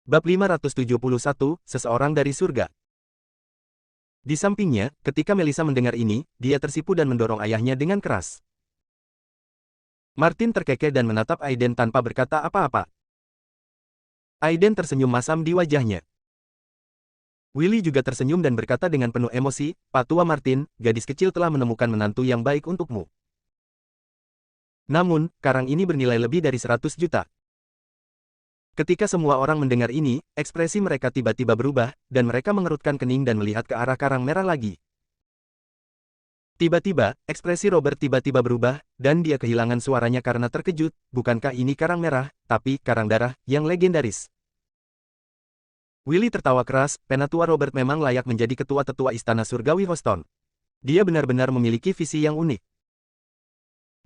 Bab 571, Seseorang dari Surga. Di sampingnya, ketika Melissa mendengar ini, dia tersipu dan mendorong ayahnya dengan keras. Martin terkekeh dan menatap Aiden tanpa berkata apa-apa. Aiden tersenyum masam di wajahnya. Willy juga tersenyum dan berkata dengan penuh emosi, "Pak Tua Martin, gadis kecil telah menemukan menantu yang baik untukmu. Namun, karang ini bernilai lebih dari 100 juta. Ketika semua orang mendengar ini, ekspresi mereka tiba-tiba berubah, dan mereka mengerutkan kening dan melihat ke arah karang merah lagi. Tiba-tiba, ekspresi Robert tiba-tiba berubah, dan dia kehilangan suaranya karena terkejut. Bukankah ini karang merah, tapi karang darah, yang legendaris? Willy tertawa keras, Penatua Robert memang layak menjadi ketua tetua Istana Surgawi Houston. Dia benar-benar memiliki visi yang unik.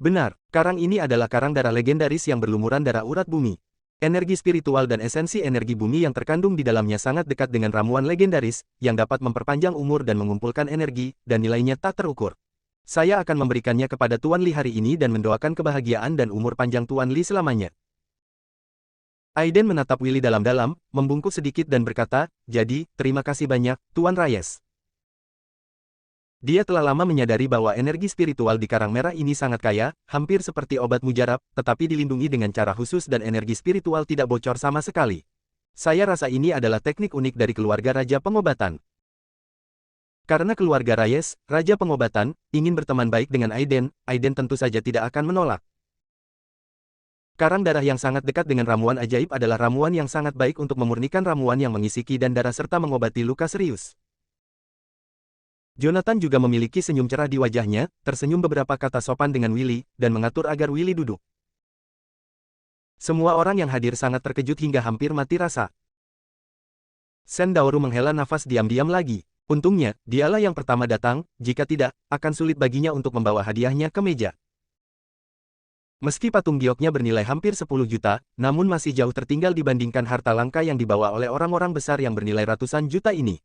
Benar, karang ini adalah karang darah legendaris yang berlumuran darah urat bumi. Energi spiritual dan esensi energi bumi yang terkandung di dalamnya sangat dekat dengan ramuan legendaris, yang dapat memperpanjang umur dan mengumpulkan energi, dan nilainya tak terukur. Saya akan memberikannya kepada Tuan Lee hari ini dan mendoakan kebahagiaan dan umur panjang Tuan Lee selamanya. Aiden menatap Willy dalam-dalam, membungkuk sedikit dan berkata, "Jadi, terima kasih banyak, Tuan Reyes." Dia telah lama menyadari bahwa energi spiritual di karang merah ini sangat kaya, hampir seperti obat mujarab, tetapi dilindungi dengan cara khusus dan energi spiritual tidak bocor sama sekali. Saya rasa ini adalah teknik unik dari keluarga Raja Pengobatan. Karena keluarga Reyes, Raja Pengobatan, ingin berteman baik dengan Aiden, Aiden tentu saja tidak akan menolak. Karang darah yang sangat dekat dengan ramuan ajaib adalah ramuan yang sangat baik untuk memurnikan ramuan yang mengisi ki dan darah serta mengobati luka serius. Jonathan juga memiliki senyum cerah di wajahnya, tersenyum beberapa kata sopan dengan Willy, dan mengatur agar Willy duduk. Semua orang yang hadir sangat terkejut hingga hampir mati rasa. Sendaoru menghela nafas diam-diam lagi. Untungnya, dialah yang pertama datang, jika tidak, akan sulit baginya untuk membawa hadiahnya ke meja. Meski patung gioknya bernilai hampir 10 juta, namun masih jauh tertinggal dibandingkan harta langka yang dibawa oleh orang-orang besar yang bernilai ratusan juta ini.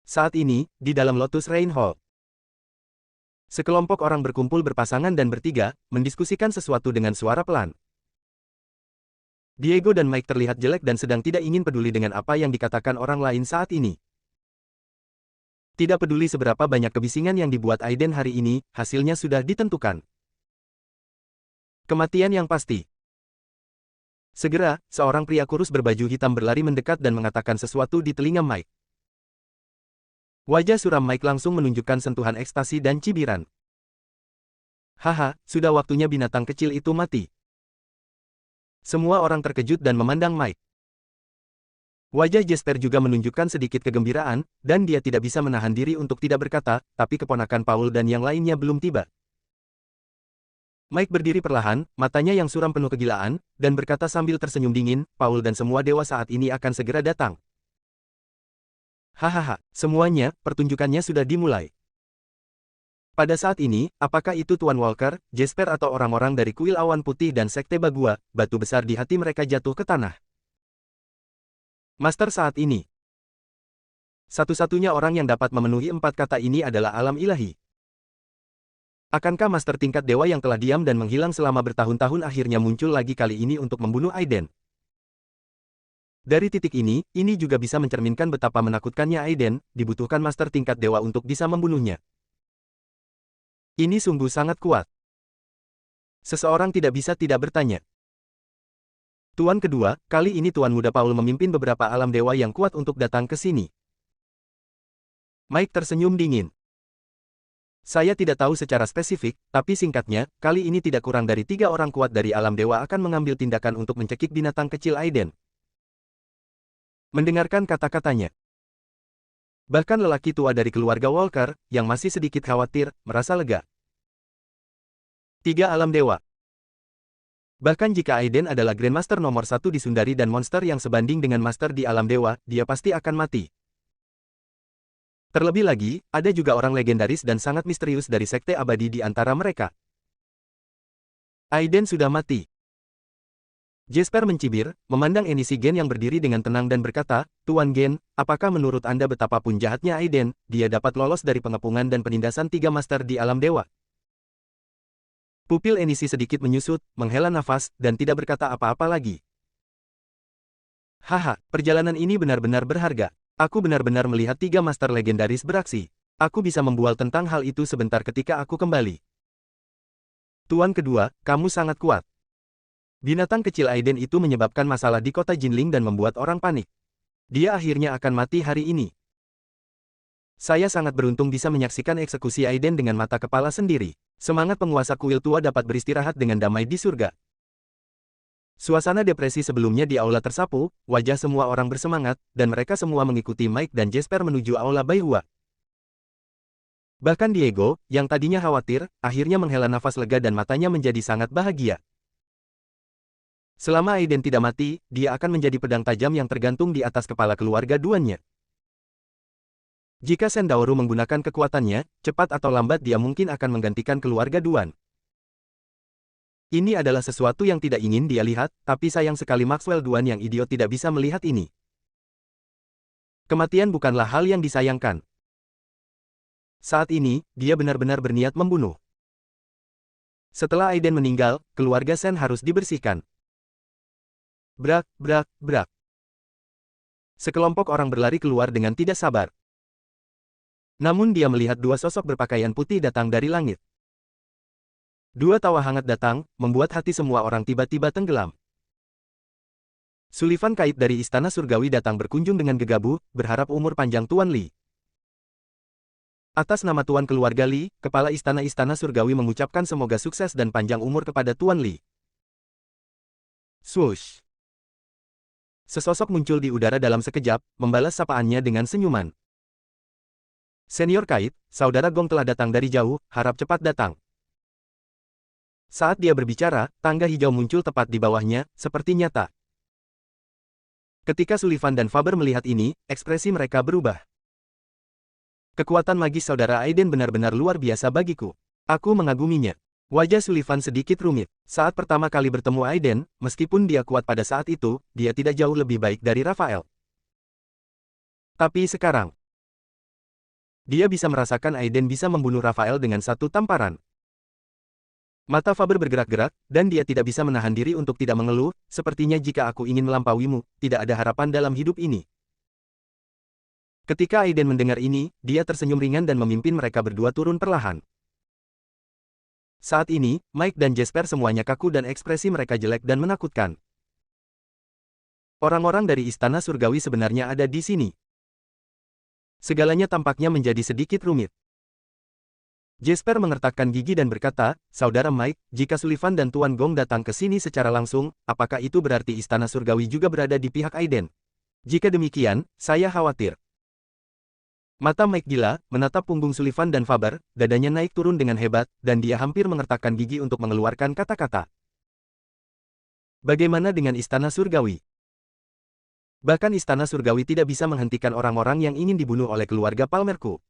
Saat ini, di dalam Lotus Rain Hall, sekelompok orang berkumpul berpasangan dan bertiga, mendiskusikan sesuatu dengan suara pelan. Diego dan Mike terlihat jelek dan sedang tidak ingin peduli dengan apa yang dikatakan orang lain saat ini. Tidak peduli seberapa banyak kebisingan yang dibuat Aiden hari ini, hasilnya sudah ditentukan. Kematian yang pasti. Segera, seorang pria kurus berbaju hitam berlari mendekat dan mengatakan sesuatu di telinga Mike. Wajah suram Mike langsung menunjukkan sentuhan ekstasi dan cibiran. "Haha, sudah waktunya binatang kecil itu mati." Semua orang terkejut dan memandang Mike. Wajah Jasper juga menunjukkan sedikit kegembiraan, dan dia tidak bisa menahan diri untuk tidak berkata, tapi keponakan Paul dan yang lainnya belum tiba. Mike berdiri perlahan, matanya yang suram penuh kegilaan, dan berkata sambil tersenyum dingin, "Paul dan semua dewa saat ini akan segera datang." Hahaha, semuanya, pertunjukannya sudah dimulai. Pada saat ini, apakah itu Tuan Walker, Jasper atau orang-orang dari kuil awan putih dan sekte Bagua, batu besar di hati mereka jatuh ke tanah. Master saat ini. Satu-satunya orang yang dapat memenuhi 4 kata ini adalah alam ilahi. Akankah Master tingkat dewa yang telah diam dan menghilang selama bertahun-tahun akhirnya muncul lagi kali ini untuk membunuh Aiden? Dari titik ini juga bisa mencerminkan betapa menakutkannya Aiden, dibutuhkan master tingkat dewa untuk bisa membunuhnya. Ini sungguh sangat kuat. Seseorang tidak bisa tidak bertanya. Tuan kedua, kali ini Tuan Muda Paul memimpin beberapa alam dewa yang kuat untuk datang ke sini. Mike tersenyum dingin. Saya tidak tahu secara spesifik, tapi singkatnya, kali ini tidak kurang dari 3 orang kuat dari alam dewa akan mengambil tindakan untuk mencekik binatang kecil Aiden. Mendengarkan kata-katanya, bahkan lelaki tua dari keluarga Walker, yang masih sedikit khawatir, merasa lega. 3 alam dewa. Bahkan jika Aiden adalah Grandmaster nomor 1 di Sundari dan monster yang sebanding dengan master di alam dewa, dia pasti akan mati. Terlebih lagi, ada juga orang legendaris dan sangat misterius dari sekte abadi di antara mereka. Aiden sudah mati. Jasper mencibir, memandang Enisi Gen yang berdiri dengan tenang dan berkata, "Tuan Gen, apakah menurut Anda betapapun jahatnya Aiden, dia dapat lolos dari pengepungan dan penindasan 3 master di alam dewa?" Pupil Enisi sedikit menyusut, menghela nafas, dan tidak berkata apa-apa lagi. Haha, perjalanan ini benar-benar berharga. Aku benar-benar melihat 3 master legendaris beraksi. Aku bisa membual tentang hal itu sebentar ketika aku kembali. Tuan kedua, kamu sangat kuat. Binatang kecil Aiden itu menyebabkan masalah di kota Jinling dan membuat orang panik. Dia akhirnya akan mati hari ini. Saya sangat beruntung bisa menyaksikan eksekusi Aiden dengan mata kepala sendiri. Semangat penguasa kuil tua dapat beristirahat dengan damai di surga. Suasana depresi sebelumnya di aula tersapu, wajah semua orang bersemangat, dan mereka semua mengikuti Mike dan Jasper menuju aula Baihua. Bahkan Diego, yang tadinya khawatir, akhirnya menghela nafas lega dan matanya menjadi sangat bahagia. Selama Aiden tidak mati, dia akan menjadi pedang tajam yang tergantung di atas kepala keluarga duannya. Jika Sendaoru menggunakan kekuatannya, cepat atau lambat dia mungkin akan menggantikan keluarga duan. Ini adalah sesuatu yang tidak ingin dia lihat, tapi sayang sekali Maxwell Duan yang idiot tidak bisa melihat ini. Kematian bukanlah hal yang disayangkan. Saat ini, dia benar-benar berniat membunuh. Setelah Aiden meninggal, keluarga Sen harus dibersihkan. Brak, brak, brak. Sekelompok orang berlari keluar dengan tidak sabar. Namun dia melihat 2 sosok berpakaian putih datang dari langit. 2 tawa hangat datang, membuat hati semua orang tiba-tiba tenggelam. Sullivan Kait dari Istana Surgawi datang berkunjung dengan gegabah, berharap umur panjang Tuan Li. Atas nama Tuan keluarga Li, kepala Istana Surgawi mengucapkan semoga sukses dan panjang umur kepada Tuan Li. Swoosh. Sesosok muncul di udara dalam sekejap, membalas sapaannya dengan senyuman. Senior Kait, saudara Gong telah datang dari jauh, harap cepat datang. Saat dia berbicara, tangga hijau muncul tepat di bawahnya, seperti nyata. Ketika Sullivan dan Faber melihat ini, ekspresi mereka berubah. Kekuatan magis saudara Aiden benar-benar luar biasa bagiku. Aku mengaguminya. Wajah Sullivan sedikit rumit. Saat pertama kali bertemu Aiden, meskipun dia kuat pada saat itu, dia tidak jauh lebih baik dari Raphael. Tapi sekarang, dia bisa merasakan Aiden bisa membunuh Raphael dengan satu tamparan. Mata Faber bergerak-gerak, dan dia tidak bisa menahan diri untuk tidak mengeluh, sepertinya jika aku ingin melampauimu, tidak ada harapan dalam hidup ini. Ketika Aiden mendengar ini, dia tersenyum ringan dan memimpin mereka berdua turun perlahan. Saat ini, Mike dan Jasper semuanya kaku dan ekspresi mereka jelek dan menakutkan. Orang-orang dari Istana Surgawi sebenarnya ada di sini. Segalanya tampaknya menjadi sedikit rumit. Jasper mengertakkan gigi dan berkata, Saudara Mike, jika Sullivan dan Tuan Gong datang ke sini secara langsung, apakah itu berarti Istana Surgawi juga berada di pihak Aiden? Jika demikian, saya khawatir. Mata Mike gila, menatap punggung Sullivan dan Faber, dadanya naik turun dengan hebat, dan dia hampir mengertakkan gigi untuk mengeluarkan kata-kata. Bagaimana dengan Istana Surgawi? Bahkan Istana Surgawi tidak bisa menghentikan orang-orang yang ingin dibunuh oleh keluarga Palmerku.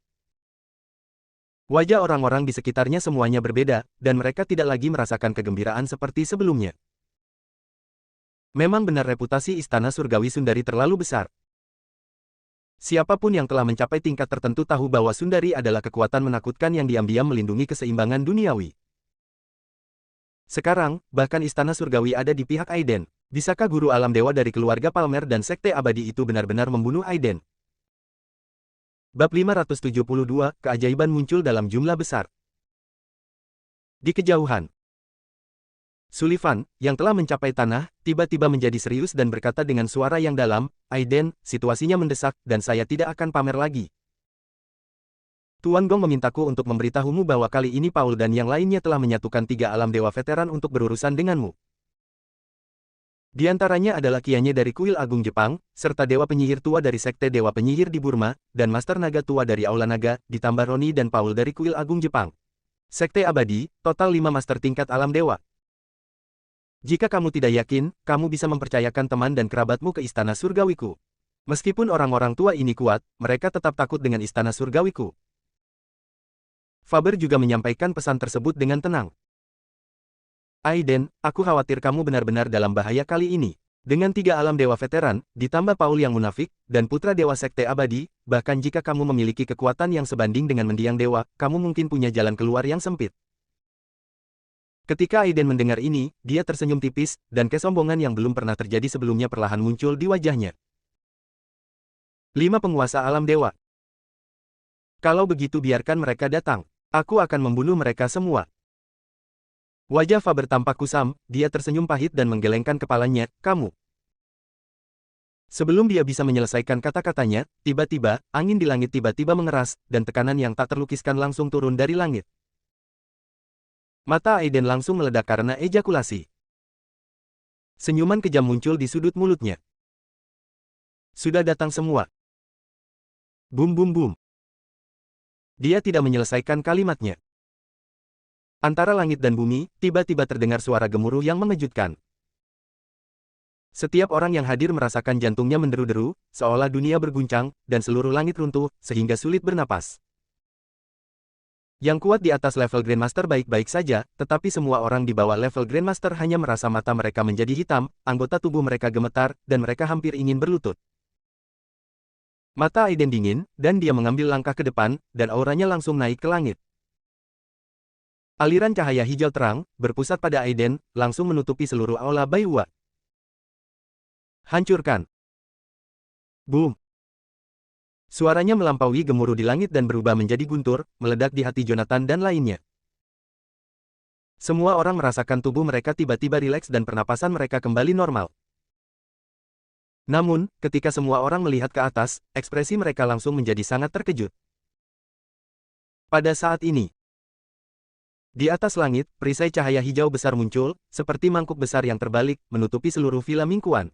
Wajah orang-orang di sekitarnya semuanya berbeda, dan mereka tidak lagi merasakan kegembiraan seperti sebelumnya. Memang benar reputasi Istana Surgawi Sundari terlalu besar. Siapapun yang telah mencapai tingkat tertentu tahu bahwa Sundari adalah kekuatan menakutkan yang diam-diam melindungi keseimbangan duniawi. Sekarang, bahkan Istana Surgawi ada di pihak Aiden. Bisakah guru alam dewa dari keluarga Palmer dan Sekte Abadi itu benar-benar membunuh Aiden? Bab 572, keajaiban muncul dalam jumlah besar. Di kejauhan, Sullivan, yang telah mencapai tanah, tiba-tiba menjadi serius dan berkata dengan suara yang dalam, Aiden, situasinya mendesak, dan saya tidak akan pamer lagi. Tuan Gong memintaku untuk memberitahumu bahwa kali ini Paul dan yang lainnya telah menyatukan 3 alam dewa veteran untuk berurusan denganmu. Di antaranya adalah Kianye dari Kuil Agung Jepang, serta Dewa Penyihir Tua dari Sekte Dewa Penyihir di Burma, dan Master Naga Tua dari Aula Naga, ditambah Roni dan Paul dari Kuil Agung Jepang. Sekte Abadi, total 5 Master tingkat alam dewa. Jika kamu tidak yakin, kamu bisa mempercayakan teman dan kerabatmu ke Istana Surgawiku. Meskipun orang-orang tua ini kuat, mereka tetap takut dengan Istana Surgawiku. Faber juga menyampaikan pesan tersebut dengan tenang. Aiden, aku khawatir kamu benar-benar dalam bahaya kali ini. Dengan 3 alam dewa veteran, ditambah Paul yang munafik, dan putra dewa Sekte Abadi, bahkan jika kamu memiliki kekuatan yang sebanding dengan mendiang dewa, kamu mungkin punya jalan keluar yang sempit. Ketika Aiden mendengar ini, dia tersenyum tipis, dan kesombongan yang belum pernah terjadi sebelumnya perlahan muncul di wajahnya. 5 penguasa alam dewa. Kalau begitu biarkan mereka datang. Aku akan membunuh mereka semua. Wajah Faber tampak kusam, dia tersenyum pahit dan menggelengkan kepalanya, kamu. Sebelum dia bisa menyelesaikan kata-katanya, tiba-tiba, angin di langit tiba-tiba mengeras, dan tekanan yang tak terlukiskan langsung turun dari langit. Mata Aiden langsung meledak karena ejakulasi. Senyuman kejam muncul di sudut mulutnya. Sudah datang semua. Bum bum bum. Dia tidak menyelesaikan kalimatnya. Antara langit dan bumi, tiba-tiba terdengar suara gemuruh yang mengejutkan. Setiap orang yang hadir merasakan jantungnya menderu-deru, seolah dunia berguncang, dan seluruh langit runtuh, sehingga sulit bernapas. Yang kuat di atas level Grandmaster baik-baik saja, tetapi semua orang di bawah level Grandmaster hanya merasa mata mereka menjadi hitam, anggota tubuh mereka gemetar, dan mereka hampir ingin berlutut. Mata Aiden dingin, dan dia mengambil langkah ke depan, dan auranya langsung naik ke langit. Aliran cahaya hijau terang, berpusat pada Aiden, langsung menutupi seluruh aula Baiwa. Hancurkan. Boom. Suaranya melampaui gemuruh di langit dan berubah menjadi guntur, meledak di hati Jonathan dan lainnya. Semua orang merasakan tubuh mereka tiba-tiba rileks dan pernapasan mereka kembali normal. Namun, ketika semua orang melihat ke atas, ekspresi mereka langsung menjadi sangat terkejut. Pada saat ini, di atas langit, perisai cahaya hijau besar muncul, seperti mangkuk besar yang terbalik, menutupi seluruh Villa Mingkuan.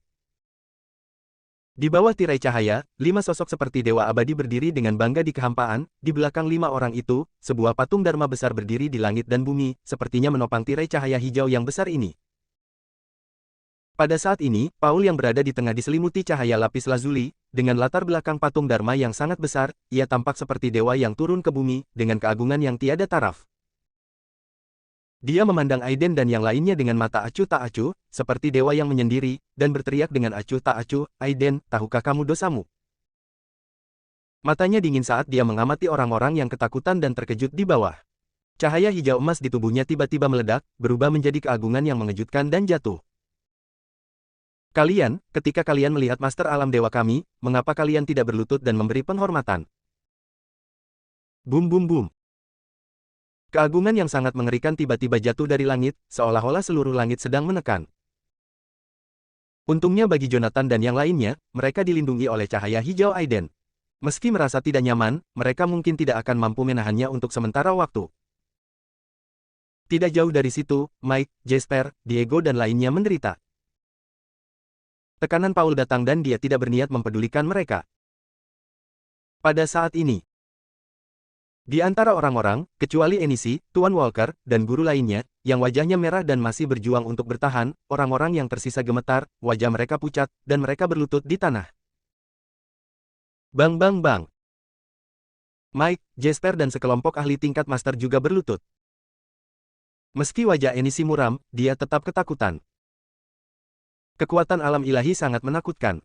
Di bawah tirai cahaya, 5 sosok seperti dewa abadi berdiri dengan bangga di kehampaan, di belakang 5 orang itu, sebuah patung Dharma besar berdiri di langit dan bumi, sepertinya menopang tirai cahaya hijau yang besar ini. Pada saat ini, Paul yang berada di tengah diselimuti cahaya lapis lazuli, dengan latar belakang patung Dharma yang sangat besar, ia tampak seperti dewa yang turun ke bumi, dengan keagungan yang tiada taraf. Dia memandang Aiden dan yang lainnya dengan mata acuh tak acuh, seperti dewa yang menyendiri, dan berteriak dengan acuh tak acuh, Aiden, tahukah kamu dosamu? Matanya dingin saat dia mengamati orang-orang yang ketakutan dan terkejut di bawah. Cahaya hijau emas di tubuhnya tiba-tiba meledak, berubah menjadi keagungan yang mengejutkan dan jatuh. Kalian, ketika kalian melihat Master Alam Dewa kami, mengapa kalian tidak berlutut dan memberi penghormatan? Bum bum bum. Keagungan yang sangat mengerikan tiba-tiba jatuh dari langit, seolah-olah seluruh langit sedang menekan. Untungnya bagi Jonathan dan yang lainnya, mereka dilindungi oleh cahaya hijau Aiden. Meski merasa tidak nyaman, mereka mungkin tidak akan mampu menahannya untuk sementara waktu. Tidak jauh dari situ, Mike, Jasper, Diego dan lainnya menderita. Tekanan Paul datang dan dia tidak berniat mempedulikan mereka. Pada saat ini, di antara orang-orang, kecuali Enishi, Tuan Walker, dan guru lainnya, yang wajahnya merah dan masih berjuang untuk bertahan, orang-orang yang tersisa gemetar, wajah mereka pucat, dan mereka berlutut di tanah. Bang bang bang. Mike, Jasper dan sekelompok ahli tingkat master juga berlutut. Meski wajah Enishi muram, dia tetap ketakutan. Kekuatan alam ilahi sangat menakutkan.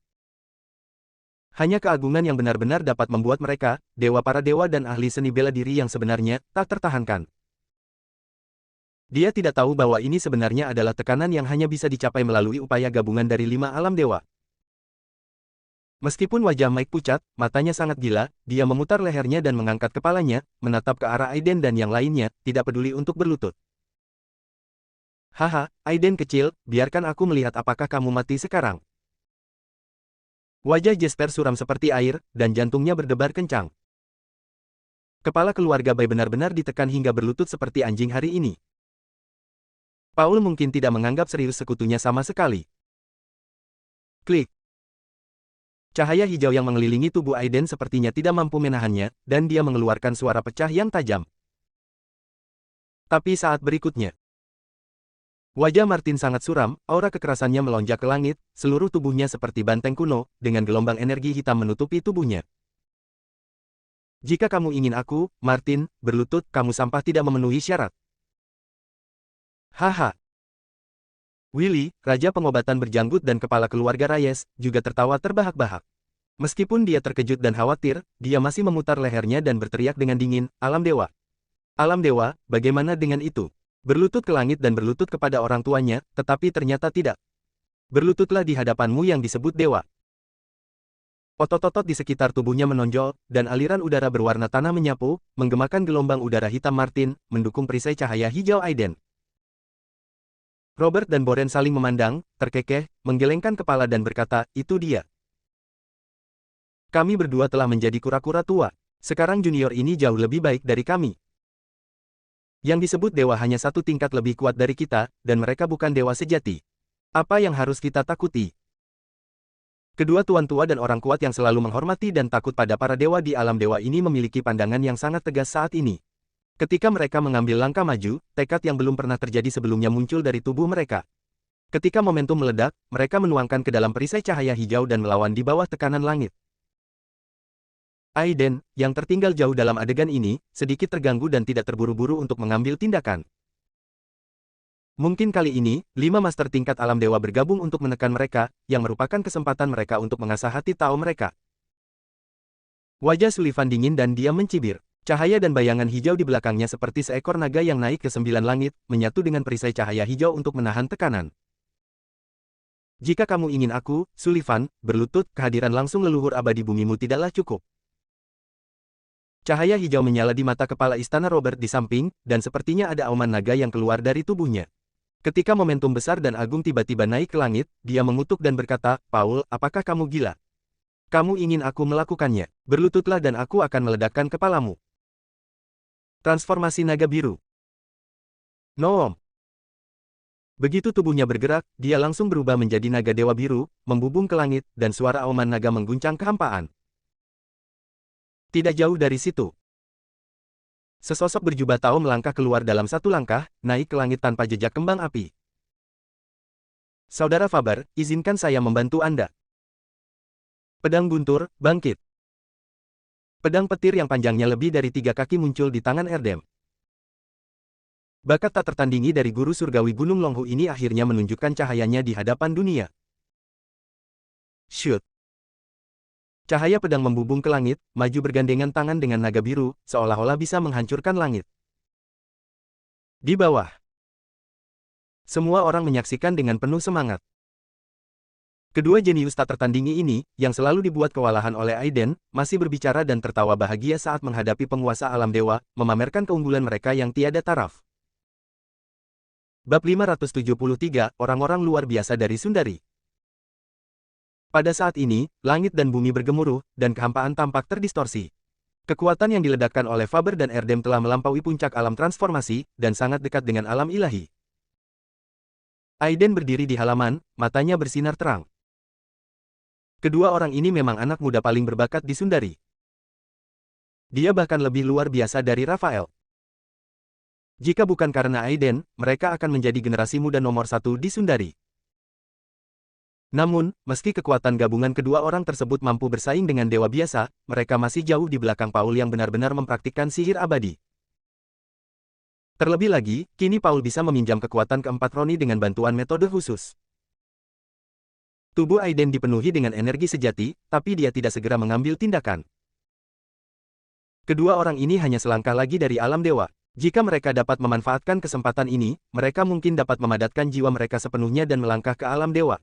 Hanya keagungan yang benar-benar dapat membuat mereka, dewa para dewa dan ahli seni bela diri yang sebenarnya, tak tertahankan. Dia tidak tahu bahwa ini sebenarnya adalah tekanan yang hanya bisa dicapai melalui upaya gabungan dari 5 alam dewa. Meskipun wajah Mike pucat, matanya sangat gila, dia memutar lehernya dan mengangkat kepalanya, menatap ke arah Aiden dan yang lainnya, tidak peduli untuk berlutut. Haha, Aiden kecil, biarkan aku melihat apakah kamu mati sekarang. Wajah Jasper suram seperti air, dan jantungnya berdebar kencang. Kepala keluarga Bai benar-benar ditekan hingga berlutut seperti anjing hari ini. Paul mungkin tidak menganggap serius sekutunya sama sekali. Klik. Cahaya hijau yang mengelilingi tubuh Aiden sepertinya tidak mampu menahannya, dan dia mengeluarkan suara pecah yang tajam. Tapi saat berikutnya, wajah Martin sangat suram, aura kekerasannya melonjak ke langit, seluruh tubuhnya seperti banteng kuno, dengan gelombang energi hitam menutupi tubuhnya. Jika kamu ingin aku, Martin, berlutut, kamu sampah tidak memenuhi syarat. Haha. Willy, Raja Pengobatan berjanggut dan kepala keluarga Reyes, juga tertawa terbahak-bahak. Meskipun dia terkejut dan khawatir, dia masih memutar lehernya dan berteriak dengan dingin, Alam Dewa. Alam Dewa, bagaimana dengan itu? Berlutut ke langit dan berlutut kepada orang tuanya, tetapi ternyata tidak. Berlututlah di hadapanmu yang disebut dewa. Otot-otot di sekitar tubuhnya menonjol, dan aliran udara berwarna tanah menyapu, menggemakan gelombang udara hitam Martin, mendukung perisai cahaya hijau Aiden. Robert dan Boren saling memandang, terkekeh, menggelengkan kepala dan berkata, itu dia. Kami berdua telah menjadi kura-kura tua. Sekarang junior ini jauh lebih baik dari kami. Yang disebut dewa hanya satu tingkat lebih kuat dari kita, dan mereka bukan dewa sejati. Apa yang harus kita takuti? Kedua tuan tua dan orang kuat yang selalu menghormati dan takut pada para dewa di alam dewa ini memiliki pandangan yang sangat tegas saat ini. Ketika mereka mengambil langkah maju, tekad yang belum pernah terjadi sebelumnya muncul dari tubuh mereka. Ketika momentum meledak, mereka menuangkan ke dalam perisai cahaya hijau dan melawan di bawah tekanan langit. Aiden, yang tertinggal jauh dalam adegan ini, sedikit terganggu dan tidak terburu-buru untuk mengambil tindakan. Mungkin kali ini, 5 master tingkat alam dewa bergabung untuk menekan mereka, yang merupakan kesempatan mereka untuk mengasah hati Tao mereka. Wajah Sullivan dingin dan diam mencibir. Cahaya dan bayangan hijau di belakangnya seperti seekor naga yang naik ke 9 langit, menyatu dengan perisai cahaya hijau untuk menahan tekanan. Jika kamu ingin aku, Sullivan, berlutut, kehadiran langsung leluhur abadi bumimu tidaklah cukup. Cahaya hijau menyala di mata kepala istana Robert di samping, dan sepertinya ada auman naga yang keluar dari tubuhnya. Ketika momentum besar dan agung tiba-tiba naik ke langit, dia mengutuk dan berkata, Paul, apakah kamu gila? Kamu ingin aku melakukannya? Berlututlah dan aku akan meledakkan kepalamu. Transformasi naga biru. Noom. Begitu tubuhnya bergerak, dia langsung berubah menjadi naga dewa biru, membubung ke langit, dan suara auman naga mengguncang kehampaan. Tidak jauh dari situ. Sesosok berjubah Tao melangkah keluar dalam satu langkah, naik ke langit tanpa jejak kembang api. Saudara Faber, izinkan saya membantu Anda. Pedang guntur, bangkit. Pedang petir yang panjangnya lebih dari 3 kaki muncul di tangan Erdem. Bakat tak tertandingi dari guru surgawi Gunung Longhu ini akhirnya menunjukkan cahayanya di hadapan dunia. Shoot! Cahaya pedang membubung ke langit, maju bergandengan tangan dengan naga biru, seolah-olah bisa menghancurkan langit. Di bawah, semua orang menyaksikan dengan penuh semangat. Kedua jenius tak tertandingi ini, yang selalu dibuat kewalahan oleh Aiden, masih berbicara dan tertawa bahagia saat menghadapi penguasa alam dewa, memamerkan keunggulan mereka yang tiada taraf. Bab 573, Orang-orang luar biasa dari Sundari. Pada saat ini, langit dan bumi bergemuruh, dan kehampaan tampak terdistorsi. Kekuatan yang diledakkan oleh Faber dan Erdem telah melampaui puncak alam transformasi, dan sangat dekat dengan alam ilahi. Aiden berdiri di halaman, matanya bersinar terang. Kedua orang ini memang anak muda paling berbakat di Sundari. Dia bahkan lebih luar biasa dari Raphael. Jika bukan karena Aiden, mereka akan menjadi generasi muda nomor 1 di Sundari. Namun, meski kekuatan gabungan kedua orang tersebut mampu bersaing dengan dewa biasa, mereka masih jauh di belakang Paul yang benar-benar mempraktikkan sihir abadi. Terlebih lagi, kini Paul bisa meminjam kekuatan keempat Roni dengan bantuan metode khusus. Tubuh Aiden dipenuhi dengan energi sejati, tapi dia tidak segera mengambil tindakan. Kedua orang ini hanya selangkah lagi dari alam dewa. Jika mereka dapat memanfaatkan kesempatan ini, mereka mungkin dapat memadatkan jiwa mereka sepenuhnya dan melangkah ke alam dewa.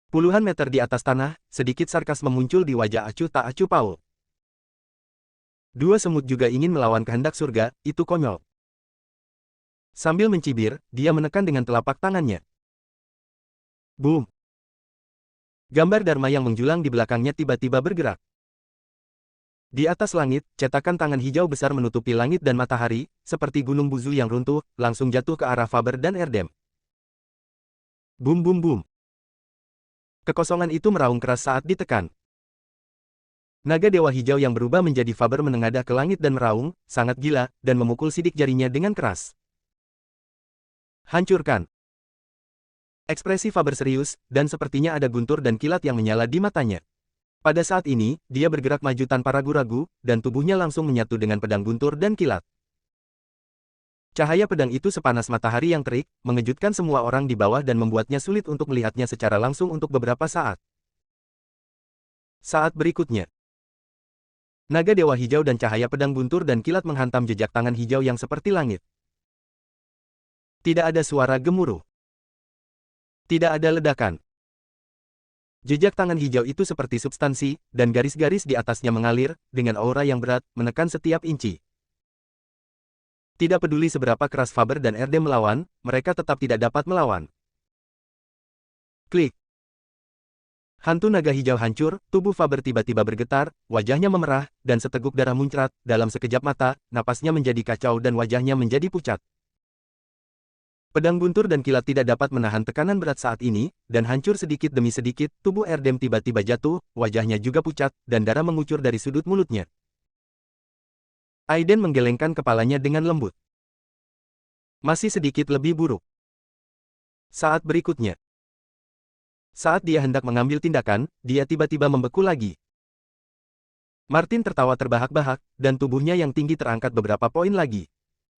Puluhan meter di atas tanah, sedikit sarkasme muncul di wajah acuh tak acuh Paul. Dua semut juga ingin melawan kehendak surga, itu konyol. Sambil mencibir, dia menekan dengan telapak tangannya. Boom! Gambar Dharma yang menjulang di belakangnya tiba-tiba bergerak. Di atas langit, cetakan tangan hijau besar menutupi langit dan matahari, seperti gunung buzu yang runtuh, langsung jatuh ke arah Faber dan Erdem. Boom boom boom! Kekosongan itu meraung keras saat ditekan. Naga dewa hijau yang berubah menjadi Faber menengadah ke langit dan meraung, sangat gila, dan memukul sidik jarinya dengan keras. Hancurkan! Ekspresi Faber serius, dan sepertinya ada guntur dan kilat yang menyala di matanya. Pada saat ini, dia bergerak maju tanpa ragu-ragu, dan tubuhnya langsung menyatu dengan pedang guntur dan kilat. Cahaya pedang itu sepanas matahari yang terik, mengejutkan semua orang di bawah dan membuatnya sulit untuk melihatnya secara langsung untuk beberapa saat. Saat berikutnya, naga dewa hijau dan cahaya pedang guntur dan kilat menghantam jejak tangan hijau yang seperti langit. Tidak ada suara gemuruh. Tidak ada ledakan. Jejak tangan hijau itu seperti substansi, dan garis-garis di atasnya mengalir, dengan aura yang berat, menekan setiap inci. Tidak peduli seberapa keras Faber dan Erdem melawan, mereka tetap tidak dapat melawan. Klik. Hantu naga hijau hancur, tubuh Faber tiba-tiba bergetar, wajahnya memerah, dan seteguk darah muncrat, dalam sekejap mata, napasnya menjadi kacau dan wajahnya menjadi pucat. Pedang guntur dan kilat tidak dapat menahan tekanan berat saat ini, dan hancur sedikit demi sedikit, tubuh Erdem tiba-tiba jatuh, wajahnya juga pucat, dan darah mengucur dari sudut mulutnya. Aiden menggelengkan kepalanya dengan lembut. Masih sedikit lebih buruk. Saat berikutnya. Saat dia hendak mengambil tindakan, dia tiba-tiba membeku lagi. Martin tertawa terbahak-bahak, dan tubuhnya yang tinggi terangkat beberapa poin lagi.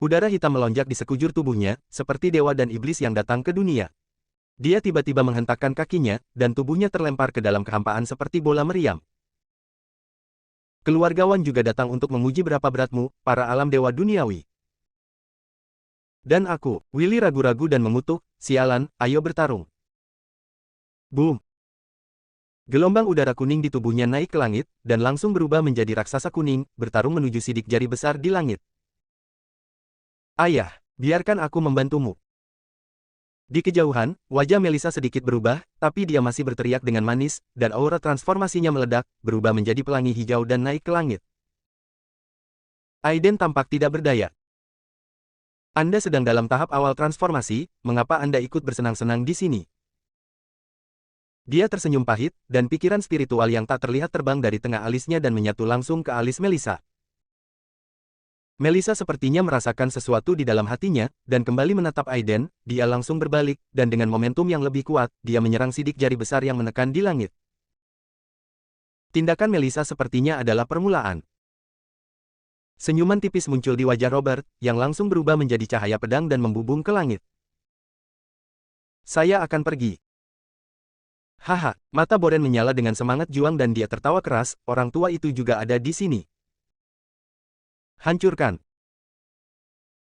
Udara hitam melonjak di sekujur tubuhnya, seperti dewa dan iblis yang datang ke dunia. Dia tiba-tiba menghentakkan kakinya, dan tubuhnya terlempar ke dalam kehampaan seperti bola meriam. Keluargawan juga datang untuk menguji berapa beratmu, para alam dewa duniawi. Dan aku, Willy ragu-ragu dan mengutuk, sialan, ayo bertarung. Boom! Gelombang udara kuning di tubuhnya naik ke langit, dan langsung berubah menjadi raksasa kuning, bertarung menuju sidik jari besar di langit. Ayah, biarkan aku membantumu. Di kejauhan, wajah Melissa sedikit berubah, tapi dia masih berteriak dengan manis, dan aura transformasinya meledak, berubah menjadi pelangi hijau dan naik ke langit. Aiden tampak tidak berdaya. Anda sedang dalam tahap awal transformasi, mengapa Anda ikut bersenang-senang di sini? Dia tersenyum pahit, dan pikiran spiritual yang tak terlihat terbang dari tengah alisnya dan menyatu langsung ke alis Melissa. Melissa sepertinya merasakan sesuatu di dalam hatinya, dan kembali menatap Aiden, dia langsung berbalik, dan dengan momentum yang lebih kuat, dia menyerang sidik jari besar yang menekan di langit. Tindakan Melissa sepertinya adalah permulaan. Senyuman tipis muncul di wajah Robert, yang langsung berubah menjadi cahaya pedang dan membubung ke langit. Saya akan pergi. Haha, mata Boren menyala dengan semangat juang dan dia tertawa keras, orang tua itu juga ada di sini. Hancurkan.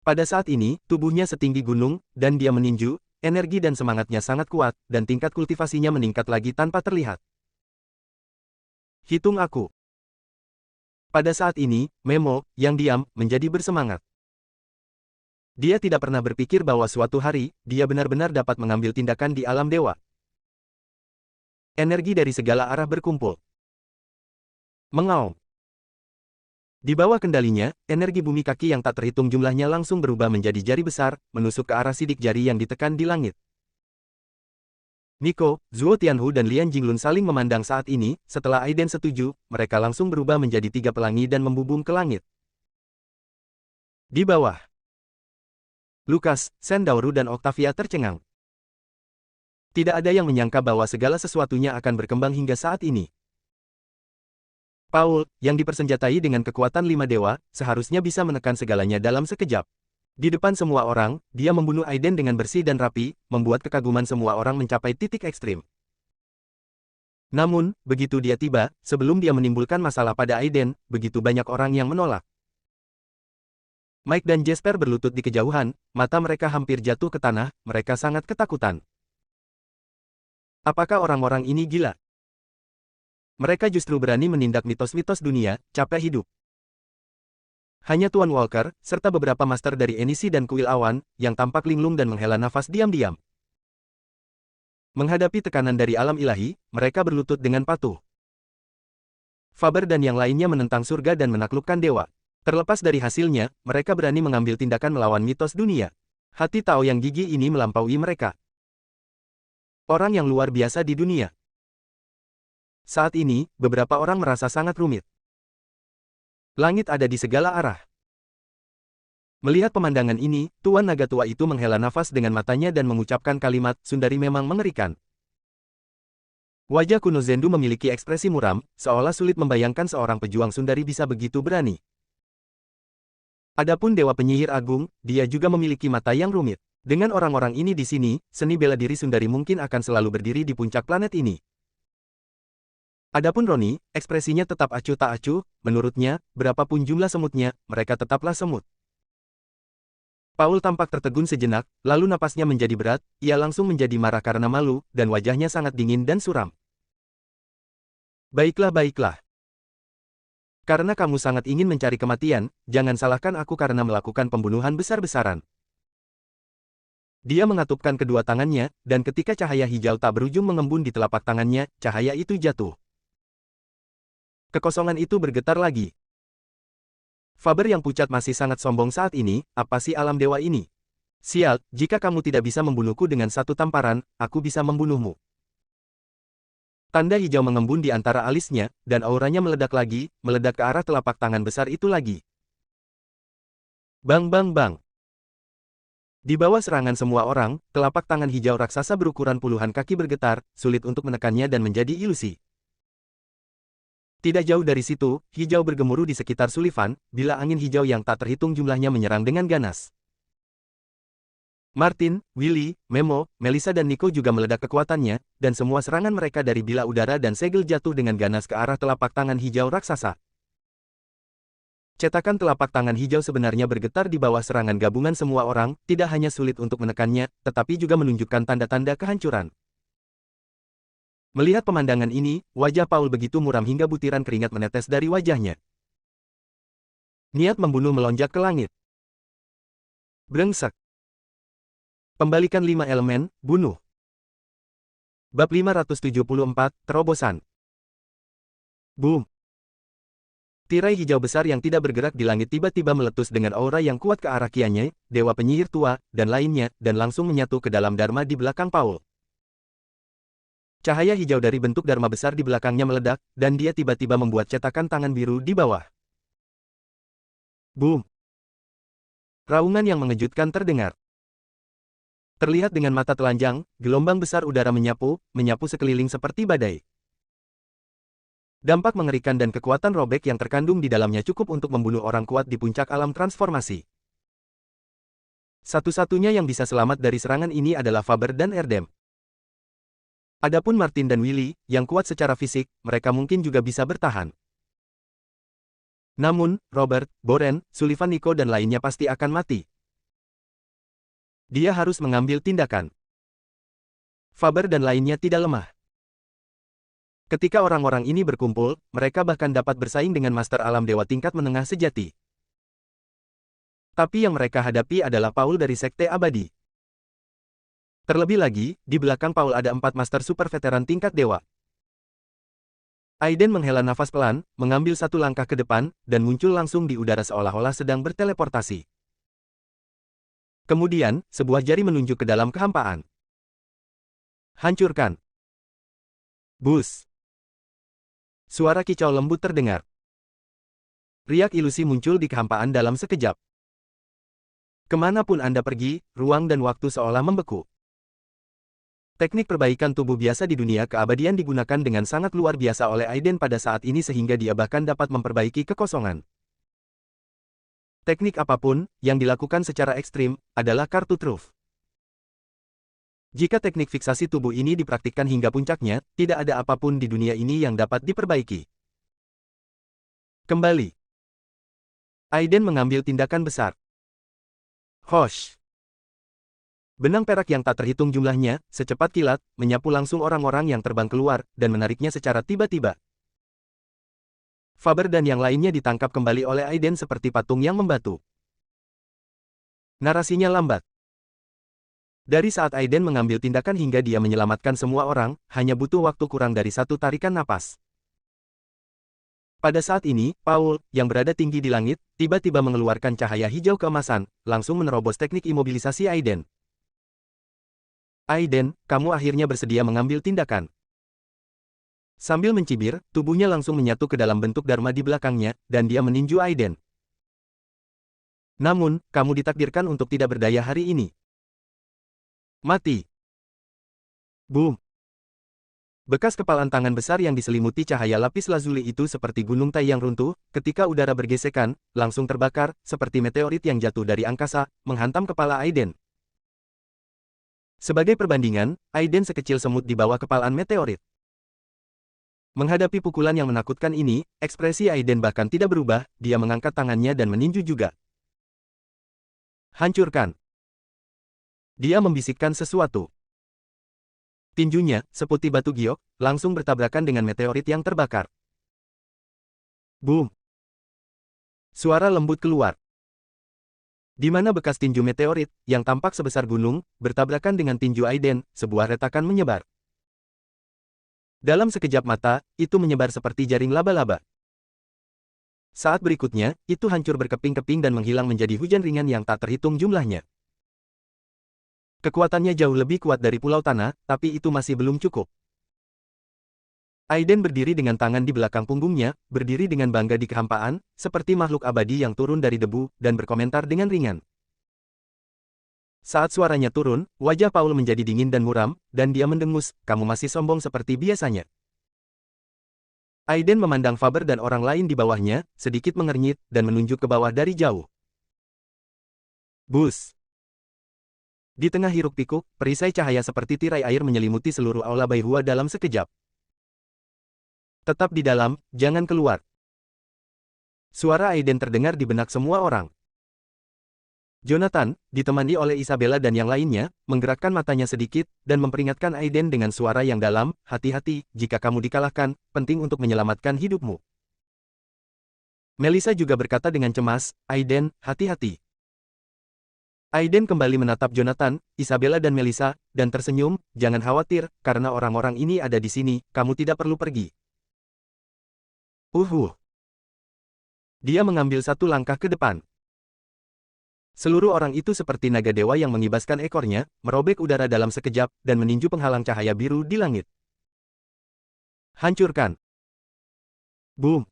Pada saat ini, tubuhnya setinggi gunung, dan dia meninju, energi dan semangatnya sangat kuat, dan tingkat kultivasinya meningkat lagi tanpa terlihat. Hitung aku. Pada saat ini, Memo, yang diam, menjadi bersemangat. Dia tidak pernah berpikir bahwa suatu hari, dia benar-benar dapat mengambil tindakan di alam dewa. Energi dari segala arah berkumpul. Mengaum. Di bawah kendalinya, energi bumi kaki yang tak terhitung jumlahnya langsung berubah menjadi jari besar, menusuk ke arah sidik jari yang ditekan di langit. Nico, Zhuo Tianhu dan Lian Jinglun saling memandang saat ini, setelah Aiden setuju, mereka langsung berubah menjadi 3 pelangi dan membubung ke langit. Di bawah. Lukas, Shen Daoru dan Octavia tercengang. Tidak ada yang menyangka bahwa segala sesuatunya akan berkembang hingga saat ini. Paul, yang dipersenjatai dengan kekuatan 5 dewa, seharusnya bisa menekan segalanya dalam sekejap. Di depan semua orang, dia membunuh Aiden dengan bersih dan rapi, membuat kekaguman semua orang mencapai titik ekstrim. Namun, begitu dia tiba, sebelum dia menimbulkan masalah pada Aiden, begitu banyak orang yang menolak. Mike dan Jasper berlutut di kejauhan, mata mereka hampir jatuh ke tanah, mereka sangat ketakutan. Apakah orang-orang ini gila? Mereka justru berani menindak mitos-mitos dunia, capek hidup. Hanya Tuan Walker, serta beberapa master dari Enisi dan Kuil Awan, yang tampak linglung dan menghela nafas diam-diam. Menghadapi tekanan dari alam ilahi, mereka berlutut dengan patuh. Faber dan yang lainnya menentang surga dan menaklukkan dewa. Terlepas dari hasilnya, mereka berani mengambil tindakan melawan mitos dunia. Hati Tao yang gigih ini melampaui mereka. Orang yang luar biasa di dunia. Saat ini, beberapa orang merasa sangat rumit. Langit ada di segala arah. Melihat pemandangan ini, Tuan Naga Tua itu menghela nafas dengan matanya dan mengucapkan kalimat, Sundari memang mengerikan. Wajah kuno Zendu memiliki ekspresi muram, seolah sulit membayangkan seorang pejuang Sundari bisa begitu berani. Adapun Dewa Penyihir Agung, dia juga memiliki mata yang rumit. Dengan orang-orang ini di sini, seni bela diri Sundari mungkin akan selalu berdiri di puncak planet ini. Adapun Roni, ekspresinya tetap acuh tak acuh, menurutnya, berapapun jumlah semutnya, mereka tetaplah semut. Paul tampak tertegun sejenak, lalu napasnya menjadi berat, ia langsung menjadi marah karena malu, dan wajahnya sangat dingin dan suram. Baiklah, baiklah. Karena kamu sangat ingin mencari kematian, jangan salahkan aku karena melakukan pembunuhan besar-besaran. Dia mengatupkan kedua tangannya, dan ketika cahaya hijau tak berujung mengembun di telapak tangannya, cahaya itu jatuh. Kekosongan itu bergetar lagi. Faber yang pucat masih sangat sombong saat ini, apa sih alam dewa ini? Sial, jika kamu tidak bisa membunuhku dengan satu tamparan, aku bisa membunuhmu. Tanda hijau mengembun di antara alisnya, dan auranya meledak lagi, meledak ke arah telapak tangan besar itu lagi. Bang bang bang. Di bawah serangan semua orang, telapak tangan hijau raksasa berukuran puluhan kaki bergetar, sulit untuk menekannya dan menjadi ilusi. Tidak jauh dari situ, hijau bergemuruh di sekitar Sullivan, bila angin hijau yang tak terhitung jumlahnya menyerang dengan ganas. Martin, Willy, Memo, Melissa dan Nico juga meledak kekuatannya, dan semua serangan mereka dari bilah udara dan segel jatuh dengan ganas ke arah telapak tangan hijau raksasa. Cetakan telapak tangan hijau sebenarnya bergetar di bawah serangan gabungan semua orang, tidak hanya sulit untuk menekannya, tetapi juga menunjukkan tanda-tanda kehancuran. Melihat pemandangan ini, wajah Paul begitu muram hingga butiran keringat menetes dari wajahnya. Niat membunuh melonjak ke langit. Brengsek. Pembalikan 5 elemen, bunuh. Bab 574, Terobosan. Boom. Tirai hijau besar yang tidak bergerak di langit tiba-tiba meletus dengan aura yang kuat ke arah Kianye, dewa penyihir tua, dan lainnya, dan langsung menyatu ke dalam Dharma di belakang Paul. Cahaya hijau dari bentuk Dharma besar di belakangnya meledak, dan dia tiba-tiba membuat cetakan tangan biru di bawah. Boom. Raungan yang mengejutkan terdengar. Terlihat dengan mata telanjang, gelombang besar udara menyapu sekeliling seperti badai. Dampak mengerikan dan kekuatan robek yang terkandung di dalamnya cukup untuk membunuh orang kuat di puncak alam transformasi. Satu-satunya yang bisa selamat dari serangan ini adalah Faber dan Erdem. Adapun Martin dan Willy, yang kuat secara fisik, mereka mungkin juga bisa bertahan. Namun, Robert, Boren, Sullivan, Nico dan lainnya pasti akan mati. Dia harus mengambil tindakan. Faber dan lainnya tidak lemah. Ketika orang-orang ini berkumpul, mereka bahkan dapat bersaing dengan Master Alam Dewa tingkat menengah sejati. Tapi yang mereka hadapi adalah Paul dari Sekte Abadi. Terlebih lagi, di belakang Paul ada 4 Master Super Veteran tingkat dewa. Aiden menghela nafas pelan, mengambil satu langkah ke depan, dan muncul langsung di udara seolah-olah sedang berteleportasi. Kemudian, sebuah jari menunjuk ke dalam kehampaan. Hancurkan. Bus. Suara kicau lembut terdengar. Riak ilusi muncul di kehampaan dalam sekejap. Kemanapun Anda pergi, ruang dan waktu seolah membeku. Teknik perbaikan tubuh biasa di dunia keabadian digunakan dengan sangat luar biasa oleh Aiden pada saat ini sehingga dia bahkan dapat memperbaiki kekosongan. Teknik apapun, yang dilakukan secara ekstrim, adalah kartu truf. Jika teknik fiksasi tubuh ini dipraktikkan hingga puncaknya, tidak ada apapun di dunia ini yang dapat diperbaiki. Kembali. Aiden mengambil tindakan besar. Hosh. Benang perak yang tak terhitung jumlahnya, secepat kilat, menyapu langsung orang-orang yang terbang keluar, dan menariknya secara tiba-tiba. Faber dan yang lainnya ditangkap kembali oleh Aiden seperti patung yang membatu. Narasinya lambat. Dari saat Aiden mengambil tindakan hingga dia menyelamatkan semua orang, hanya butuh waktu kurang dari satu tarikan napas. Pada saat ini, Paul, yang berada tinggi di langit, tiba-tiba mengeluarkan cahaya hijau keemasan, langsung menerobos teknik imobilisasi Aiden. Aiden, kamu akhirnya bersedia mengambil tindakan. Sambil mencibir, tubuhnya langsung menyatu ke dalam bentuk Dharma di belakangnya, dan dia meninju Aiden. Namun, kamu ditakdirkan untuk tidak berdaya hari ini. Mati. Boom. Bekas kepalan tangan besar yang diselimuti cahaya lapis lazuli itu seperti gunung Tai yang runtuh, ketika udara bergesekan, langsung terbakar, seperti meteorit yang jatuh dari angkasa, menghantam kepala Aiden. Sebagai perbandingan, Aiden sekecil semut di bawah kepalan meteorit. Menghadapi pukulan yang menakutkan ini, ekspresi Aiden bahkan tidak berubah, dia mengangkat tangannya dan meninju juga. Hancurkan. Dia membisikkan sesuatu. Tinjunya, seputih batu giok, langsung bertabrakan dengan meteorit yang terbakar. Boom! Suara lembut keluar. Di mana bekas tinju meteorit, yang tampak sebesar gunung, bertabrakan dengan tinju Aiden, sebuah retakan menyebar. Dalam sekejap mata, itu menyebar seperti jaring laba-laba. Saat berikutnya, itu hancur berkeping-keping dan menghilang menjadi hujan ringan yang tak terhitung jumlahnya. Kekuatannya jauh lebih kuat dari Pulau Tanah, tapi itu masih belum cukup. Aiden berdiri dengan tangan di belakang punggungnya, berdiri dengan bangga di kehampaan, seperti makhluk abadi yang turun dari debu, dan berkomentar dengan ringan. Saat suaranya turun, wajah Paul menjadi dingin dan muram, dan dia mendengus, "Kamu masih sombong seperti biasanya." Aiden memandang Faber dan orang lain di bawahnya, sedikit mengernyit, dan menunjuk ke bawah dari jauh. Bus! Di tengah hiruk-pikuk, perisai cahaya seperti tirai air menyelimuti seluruh aula Baihua dalam sekejap. Tetap di dalam, jangan keluar. Suara Aiden terdengar di benak semua orang. Jonathan, ditemani oleh Isabella dan yang lainnya, menggerakkan matanya sedikit, dan memperingatkan Aiden dengan suara yang dalam, "Hati-hati, jika kamu dikalahkan, penting untuk menyelamatkan hidupmu." Melissa juga berkata dengan cemas, "Aiden, hati-hati." Aiden kembali menatap Jonathan, Isabella dan Melissa, dan tersenyum, "Jangan khawatir, karena orang-orang ini ada di sini, kamu tidak perlu pergi." Dia mengambil satu langkah ke depan. Seluruh orang itu seperti naga dewa yang mengibaskan ekornya, merobek udara dalam sekejap, dan meninju penghalang cahaya biru di langit. Hancurkan. Boom.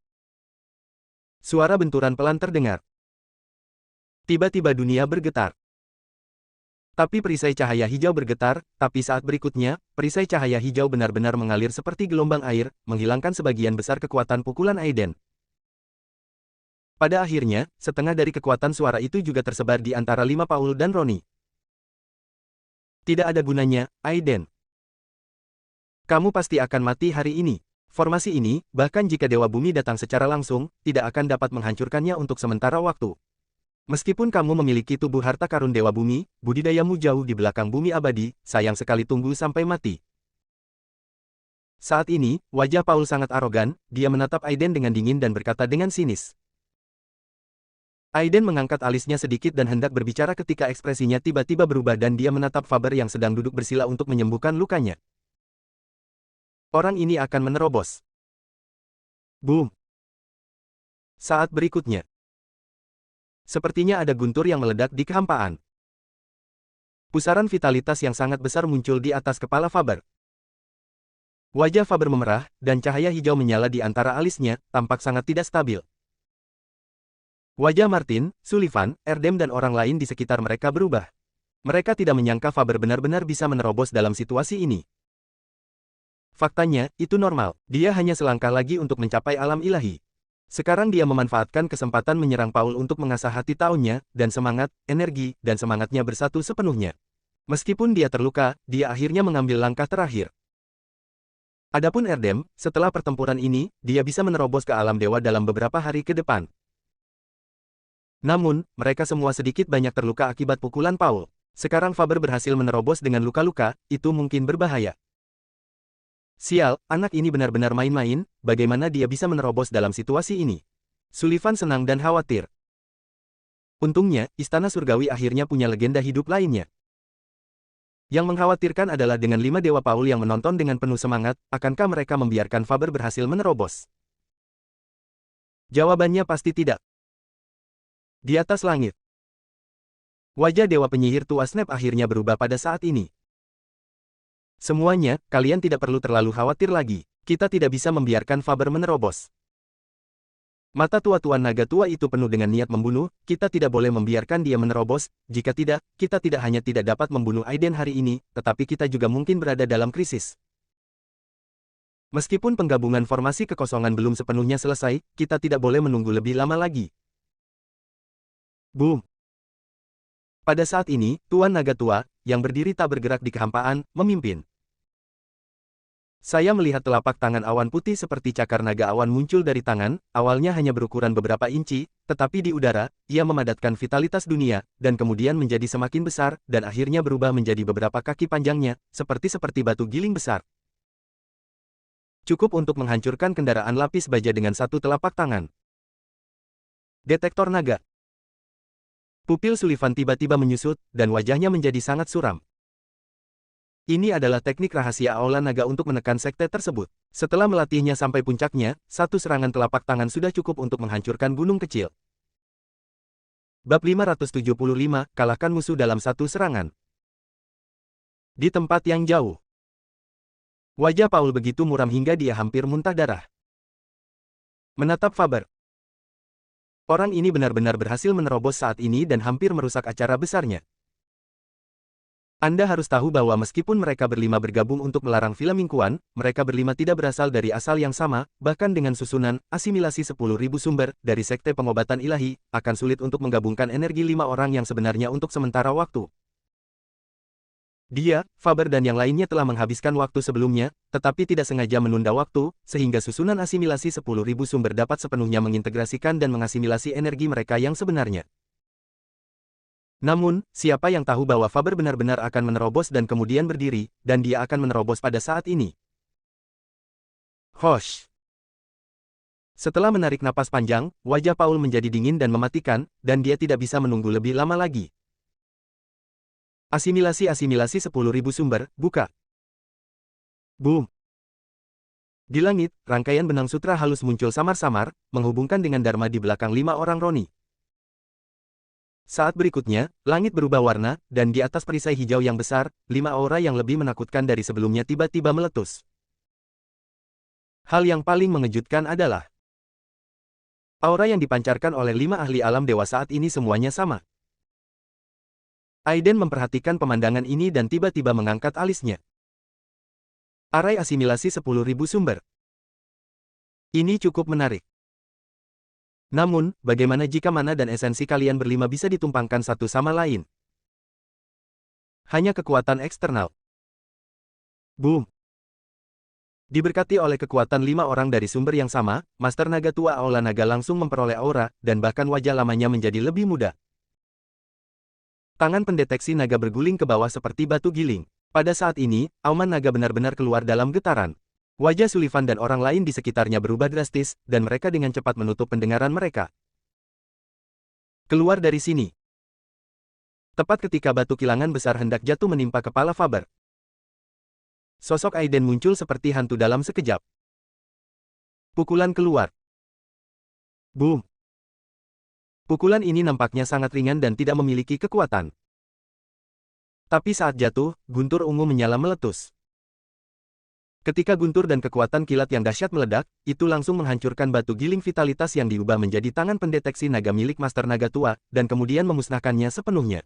Suara benturan pelan terdengar. Tiba-tiba dunia bergetar. Tapi perisai cahaya hijau bergetar, tapi saat berikutnya, perisai cahaya hijau benar-benar mengalir seperti gelombang air, menghilangkan sebagian besar kekuatan pukulan Aiden. Pada akhirnya, setengah dari kekuatan suara itu juga tersebar di antara 5 Paul dan Roni. Tidak ada gunanya, Aiden. Kamu pasti akan mati hari ini. Formasi ini, bahkan jika Dewa Bumi datang secara langsung, tidak akan dapat menghancurkannya untuk sementara waktu. Meskipun kamu memiliki tubuh harta karun Dewa Bumi, budidayamu jauh di belakang bumi abadi, sayang sekali tunggu sampai mati. Saat ini, wajah Paul sangat arogan, dia menatap Aiden dengan dingin dan berkata dengan sinis. Aiden mengangkat alisnya sedikit dan hendak berbicara ketika ekspresinya tiba-tiba berubah dan dia menatap Faber yang sedang duduk bersila untuk menyembuhkan lukanya. Orang ini akan menerobos. Boom! Saat berikutnya. Sepertinya ada guntur yang meledak di kehampaan. Pusaran vitalitas yang sangat besar muncul di atas kepala Faber. Wajah Faber memerah, dan cahaya hijau menyala di antara alisnya, tampak sangat tidak stabil. Wajah Martin, Sullivan, Erdem dan orang lain di sekitar mereka berubah. Mereka tidak menyangka Faber benar-benar bisa menerobos dalam situasi ini. Faktanya, itu normal. Dia hanya selangkah lagi untuk mencapai alam ilahi. Sekarang dia memanfaatkan kesempatan menyerang Paul untuk mengasah hati taunnya, dan semangat, energi, dan semangatnya bersatu sepenuhnya. Meskipun dia terluka, dia akhirnya mengambil langkah terakhir. Adapun Erdem, setelah pertempuran ini, dia bisa menerobos ke alam dewa dalam beberapa hari ke depan. Namun, mereka semua sedikit banyak terluka akibat pukulan Paul. Sekarang Faber berhasil menerobos dengan luka-luka, itu mungkin berbahaya. Sial, anak ini benar-benar main-main, bagaimana dia bisa menerobos dalam situasi ini? Sullivan senang dan khawatir. Untungnya, Istana Surgawi akhirnya punya legenda hidup lainnya. Yang mengkhawatirkan adalah dengan 5 Dewa Paul yang menonton dengan penuh semangat, akankah mereka membiarkan Faber berhasil menerobos? Jawabannya pasti tidak. Di atas langit. Wajah Dewa Penyihir tua Snap akhirnya berubah pada saat ini. Semuanya, kalian tidak perlu terlalu khawatir lagi. Kita tidak bisa membiarkan Faber menerobos. Mata tua-tuan naga tua itu penuh dengan niat membunuh, kita tidak boleh membiarkan dia menerobos, jika tidak, kita tidak hanya tidak dapat membunuh Aiden hari ini, tetapi kita juga mungkin berada dalam krisis. Meskipun penggabungan formasi kekosongan belum sepenuhnya selesai, kita tidak boleh menunggu lebih lama lagi. Boom! Pada saat ini, Tuan Naga Tua, yang berdiri tak bergerak di kehampaan, memimpin. Saya melihat telapak tangan awan putih seperti cakar naga awan muncul dari tangan, awalnya hanya berukuran beberapa inci, tetapi di udara, ia memadatkan vitalitas dunia, dan kemudian menjadi semakin besar, dan akhirnya berubah menjadi beberapa kaki panjangnya, seperti batu giling besar. Cukup untuk menghancurkan kendaraan lapis baja dengan satu telapak tangan. Detektor naga. Pupil Sullivan tiba-tiba menyusut, dan wajahnya menjadi sangat suram. Ini adalah teknik rahasia Aula Naga untuk menekan sekte tersebut. Setelah melatihnya sampai puncaknya, satu serangan telapak tangan sudah cukup untuk menghancurkan gunung kecil. Bab 575, kalahkan musuh dalam satu serangan. Di tempat yang jauh. Wajah Paul begitu muram hingga dia hampir muntah darah. Menatap Faber. Orang ini benar-benar berhasil menerobos saat ini dan hampir merusak acara besarnya. Anda harus tahu bahwa meskipun mereka berlima bergabung untuk melarang Filamingkuan, mereka berlima tidak berasal dari asal yang sama, bahkan dengan susunan, asimilasi 10.000 sumber, dari sekte pengobatan ilahi, akan sulit untuk menggabungkan energi 5 orang yang sebenarnya untuk sementara waktu. Dia, Faber dan yang lainnya telah menghabiskan waktu sebelumnya, tetapi tidak sengaja menunda waktu, sehingga susunan asimilasi 10.000 sumber dapat sepenuhnya mengintegrasikan dan mengasimilasi energi mereka yang sebenarnya. Namun, siapa yang tahu bahwa Faber benar-benar akan menerobos dan kemudian berdiri, dan dia akan menerobos pada saat ini. Hosh! Setelah menarik napas panjang, wajah Paul menjadi dingin dan mematikan, dan dia tidak bisa menunggu lebih lama lagi. Asimilasi 10.000 sumber, buka. Boom! Di langit, rangkaian benang sutra halus muncul samar-samar, menghubungkan dengan Dharma di belakang 5 orang Roni. Saat berikutnya, langit berubah warna, dan di atas perisai hijau yang besar, 5 aura yang lebih menakutkan dari sebelumnya tiba-tiba meletus. Hal yang paling mengejutkan adalah aura yang dipancarkan oleh 5 ahli alam dewa saat ini semuanya sama. Aiden memperhatikan pemandangan ini dan tiba-tiba mengangkat alisnya. Arai asimilasi 10.000 sumber. Ini cukup menarik. Namun, bagaimana jika mana dan esensi kalian berlima bisa ditumpangkan satu sama lain? Hanya kekuatan eksternal. Boom! Diberkati oleh kekuatan 5 orang dari sumber yang sama, Master Naga Tua Aula Naga langsung memperoleh aura, dan bahkan wajah lamanya menjadi lebih muda. Tangan pendeteksi naga berguling ke bawah seperti batu giling. Pada saat ini, auman naga benar-benar keluar dalam getaran. Wajah Sullivan dan orang lain di sekitarnya berubah drastis, dan mereka dengan cepat menutup pendengaran mereka. Keluar dari sini. Tepat ketika batu kilangan besar hendak jatuh menimpa kepala Faber. Sosok Aiden muncul seperti hantu dalam sekejap. Pukulan keluar. Boom! Pukulan ini nampaknya sangat ringan dan tidak memiliki kekuatan. Tapi saat jatuh, guntur ungu menyala meletus. Ketika guntur dan kekuatan kilat yang dahsyat meledak, itu langsung menghancurkan batu giling vitalitas yang diubah menjadi tangan pendeteksi naga milik Master Naga Tua, dan kemudian memusnahkannya sepenuhnya.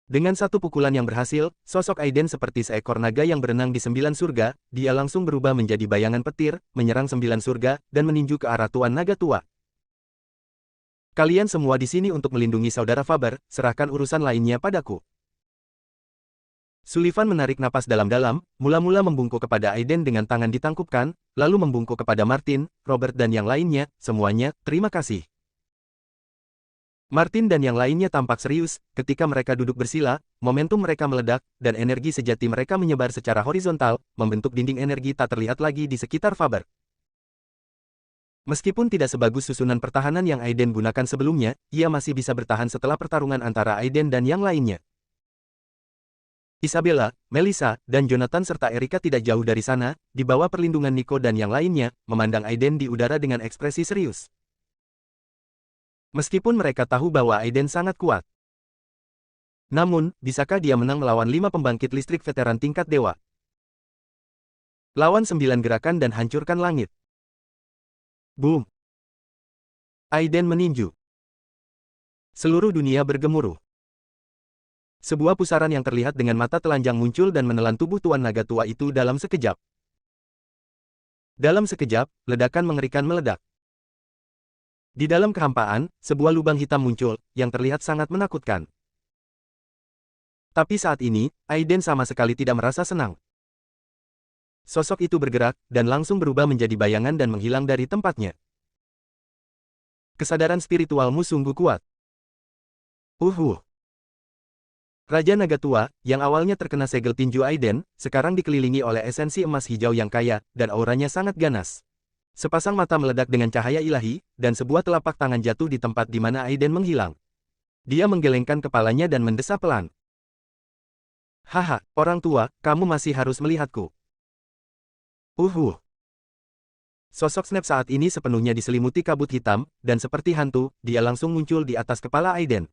Dengan satu pukulan yang berhasil, sosok Aiden seperti seekor naga yang berenang di 9 surga, dia langsung berubah menjadi bayangan petir, menyerang 9 surga, dan meninju ke arah Tuan Naga Tua. Kalian semua di sini untuk melindungi saudara Faber, serahkan urusan lainnya padaku. Sullivan menarik napas dalam-dalam, mula-mula membungkuk kepada Aiden dengan tangan ditangkupkan, lalu membungkuk kepada Martin, Robert dan yang lainnya, semuanya, terima kasih. Martin dan yang lainnya tampak serius, ketika mereka duduk bersila, momentum mereka meledak, dan energi sejati mereka menyebar secara horizontal, membentuk dinding energi tak terlihat lagi di sekitar Faber. Meskipun tidak sebagus susunan pertahanan yang Aiden gunakan sebelumnya, ia masih bisa bertahan setelah pertarungan antara Aiden dan yang lainnya. Isabella, Melissa, dan Jonathan serta Erika tidak jauh dari sana, di bawah perlindungan Nico dan yang lainnya, memandang Aiden di udara dengan ekspresi serius. Meskipun mereka tahu bahwa Aiden sangat kuat. Namun, bisakah dia menang melawan 5 pembangkit listrik veteran tingkat dewa? Lawan 9 gerakan dan hancurkan langit. Boom! Aiden meninju. Seluruh dunia bergemuruh. Sebuah pusaran yang terlihat dengan mata telanjang muncul dan menelan tubuh Tuan Naga Tua itu dalam sekejap. Dalam sekejap, ledakan mengerikan meledak. Di dalam kehampaan, sebuah lubang hitam muncul, yang terlihat sangat menakutkan. Tapi saat ini, Aiden sama sekali tidak merasa senang. Sosok itu bergerak, dan langsung berubah menjadi bayangan dan menghilang dari tempatnya. Kesadaran spiritualmu sungguh kuat. Raja Naga Tua, yang awalnya terkena segel tinju Aiden, sekarang dikelilingi oleh esensi emas hijau yang kaya, dan auranya sangat ganas. Sepasang mata meledak dengan cahaya ilahi, dan sebuah telapak tangan jatuh di tempat di mana Aiden menghilang. Dia menggelengkan kepalanya dan mendesah pelan. Haha, orang tua, kamu masih harus melihatku. Sosok Snap saat ini sepenuhnya diselimuti kabut hitam, dan seperti hantu, dia langsung muncul di atas kepala Aiden.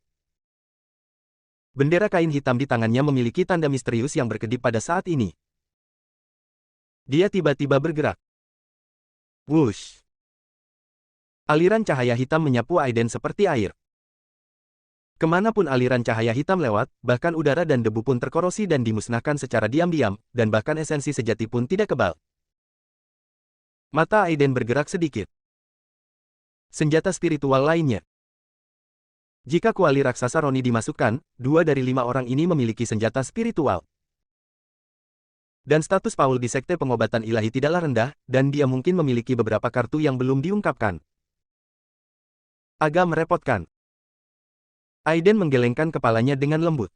Bendera kain hitam di tangannya memiliki tanda misterius yang berkedip pada saat ini. Dia tiba-tiba bergerak. Wush! Aliran cahaya hitam menyapu Aiden seperti air. Kemanapun aliran cahaya hitam lewat, bahkan udara dan debu pun terkorosi dan dimusnahkan secara diam-diam, dan bahkan esensi sejati pun tidak kebal. Mata Aiden bergerak sedikit. Senjata spiritual lainnya. Jika kuali raksasa Roni dimasukkan, 2 dari 5 orang ini memiliki senjata spiritual. Dan status Paul di Sekte Pengobatan Ilahi tidaklah rendah, dan dia mungkin memiliki beberapa kartu yang belum diungkapkan. Agak merepotkan. Aiden menggelengkan kepalanya dengan lembut.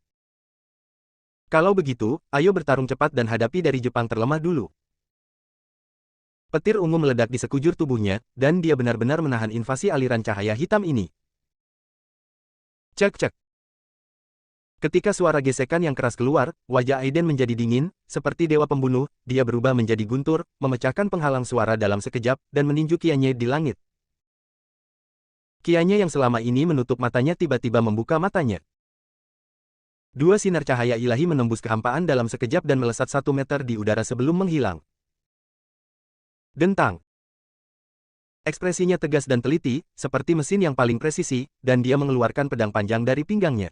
Kalau begitu, ayo bertarung cepat dan hadapi dari Jepang terlemah dulu. Petir ungu meledak di sekujur tubuhnya, dan dia benar-benar menahan invasi aliran cahaya hitam ini. Cek. Ketika suara gesekan yang keras keluar, wajah Aiden menjadi dingin, seperti dewa pembunuh, dia berubah menjadi guntur, memecahkan penghalang suara dalam sekejap, dan meninju Kianye di langit. Kianye yang selama ini menutup matanya tiba-tiba membuka matanya. 2 sinar cahaya ilahi menembus kehampaan dalam sekejap dan melesat 1 meter di udara sebelum menghilang. Dentang. Ekspresinya tegas dan teliti, seperti mesin yang paling presisi, dan dia mengeluarkan pedang panjang dari pinggangnya.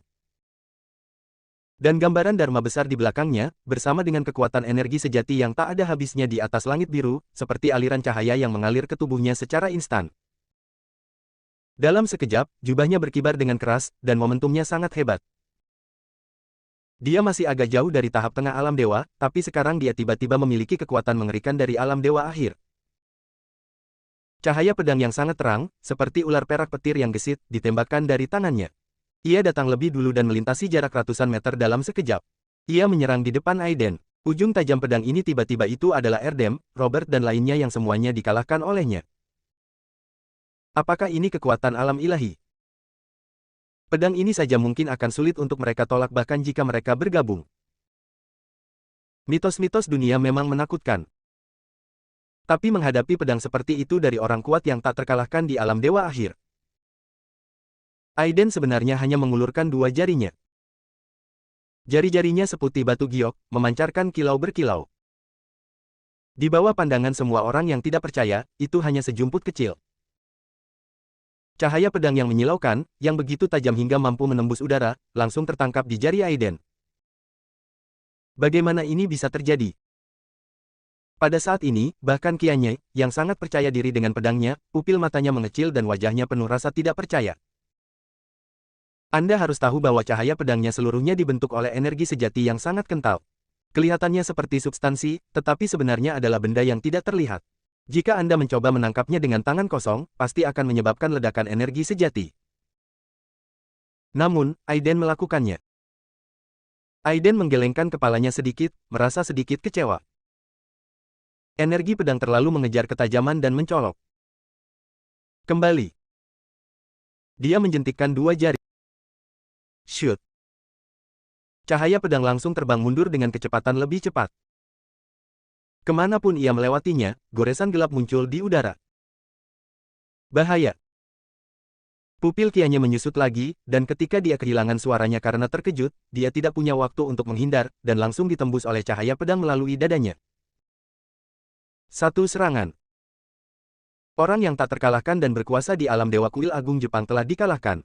Dan gambaran Dharma besar di belakangnya, bersama dengan kekuatan energi sejati yang tak ada habisnya di atas langit biru, seperti aliran cahaya yang mengalir ke tubuhnya secara instan. Dalam sekejap, jubahnya berkibar dengan keras, dan momentumnya sangat hebat. Dia masih agak jauh dari tahap tengah alam dewa, tapi sekarang dia tiba-tiba memiliki kekuatan mengerikan dari alam dewa akhir. Cahaya pedang yang sangat terang, seperti ular perak petir yang gesit, ditembakkan dari tangannya. Ia datang lebih dulu dan melintasi jarak ratusan meter dalam sekejap. Ia menyerang di depan Aiden. Ujung tajam pedang ini tiba-tiba itu adalah Erdem, Robert dan lainnya yang semuanya dikalahkan olehnya. Apakah ini kekuatan alam ilahi? Pedang ini saja mungkin akan sulit untuk mereka tolak bahkan jika mereka bergabung. Mitos-mitos dunia memang menakutkan. Tapi menghadapi pedang seperti itu dari orang kuat yang tak terkalahkan di alam dewa akhir. Aiden sebenarnya hanya mengulurkan 2 jarinya. Jari-jarinya seputih batu giok, memancarkan kilau berkilau. Di bawah pandangan semua orang yang tidak percaya, itu hanya sejumput kecil. Cahaya pedang yang menyilaukan, yang begitu tajam hingga mampu menembus udara, langsung tertangkap di jari Aiden. Bagaimana ini bisa terjadi? Pada saat ini, bahkan Kianye, yang sangat percaya diri dengan pedangnya, pupil matanya mengecil dan wajahnya penuh rasa tidak percaya. Anda harus tahu bahwa cahaya pedangnya seluruhnya dibentuk oleh energi sejati yang sangat kental. Kelihatannya seperti substansi, tetapi sebenarnya adalah benda yang tidak terlihat. Jika Anda mencoba menangkapnya dengan tangan kosong, pasti akan menyebabkan ledakan energi sejati. Namun, Aiden melakukannya. Aiden menggelengkan kepalanya sedikit, merasa sedikit kecewa. Energi pedang terlalu mengejar ketajaman dan mencolok. Kembali. Dia menjentikkan 2 jari. Shoot. Cahaya pedang langsung terbang mundur dengan kecepatan lebih cepat. Kemanapun ia melewatinya, goresan gelap muncul di udara. Bahaya. Pupil Kianye menyusut lagi, dan ketika dia kehilangan suaranya karena terkejut, dia tidak punya waktu untuk menghindar, dan langsung ditembus oleh cahaya pedang melalui dadanya. 1 serangan. Orang yang tak terkalahkan dan berkuasa di alam Dewa Kuil Agung Jepang telah dikalahkan.